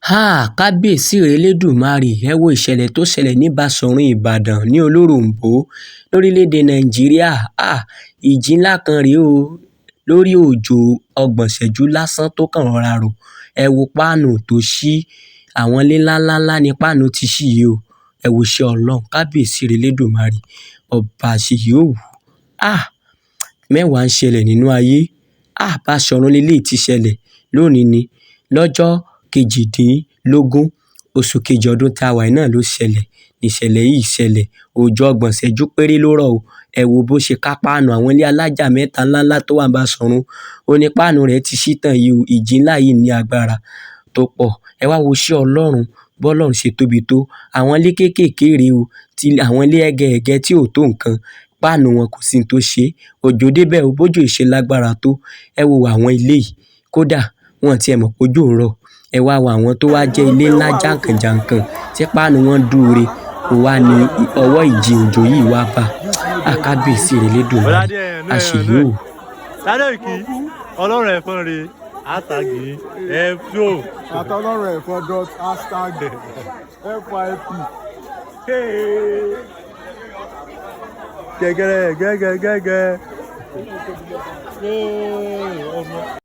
Kábíyèsí rẹ̀ Elédùmarè, ẹ wo ìṣẹ̀lẹ̀ tó ṣẹlẹ̀ ní Basorun Ìbàdàn ní Olóròǹbó lórílẹ̀‐èdè Nàìjíríà. Ìjì ńlá kan rèé o lórí òjò 30 ìṣẹ́jú lásán tó kàn rọra rọ̀. Ẹ wo páànù tó ṣí, àwọn ilé ńláńlá ni páànù ti ṣí yìí o. Ẹ wo iṣẹ́ Ọlọ́run, kábíyèsí rẹ̀ Elédùmarè, ọba àṣeyìí ò wù. Mẹ́wàá ń ṣẹlẹ̀ nínú ayé. Basorun leléyìí ti ṣẹlẹ̀ lónìí ni, lọ́jọ́ 18 oṣù kejì ọdún tá a wà yìí náà ló ṣẹlẹ̀. Ìṣẹ̀lẹ̀ yìí ṣẹlẹ̀, òjò 30 ìṣẹ́jú péré ló rọ̀ o. Ẹ wo bó ṣe ká páànù àwọn ilé alájà mẹ́ta ńláńlá tó wà ní Basorun. Ó ní páànù rẹ̀ ti ṣí tán yìí o. Ìjì ńlá yìí ní agbára tó pọ̀. Ẹ wá wo iṣẹ́ Ọlọ́run, bọ́lọ́run ṣe tóbi tó. Àwọn ilé kéékèèké rèé o, àwọn ilé ẹgẹẹgẹ tí ò tó nǹkan, páànù wọn kò sí n tó ṣe. Òjò débẹ̀ o, bójò ṣe lágbára tó. Ẹ wo àwọn ilé yìí, kódà wọn ò tiẹ̀ mọ̀ pójò ń rọ̀. Ẹ wá wo àwọn tó wá jẹ́ ilé ńlá jàǹkàn-jàǹkàn tí páànù wọn dúre, ó wá ní ọwọ́ ìjì òjò yìí wá bá. Kábíyèsí rẹ̀ Elédùmarè, àṣeyìí ò wù. Ọlọ́run ẹ̀fọn rè átàgì ẹ̀fọ́. Àtọ́lọ́run ẹ̀fọn #FYP. Gẹ́gẹ́.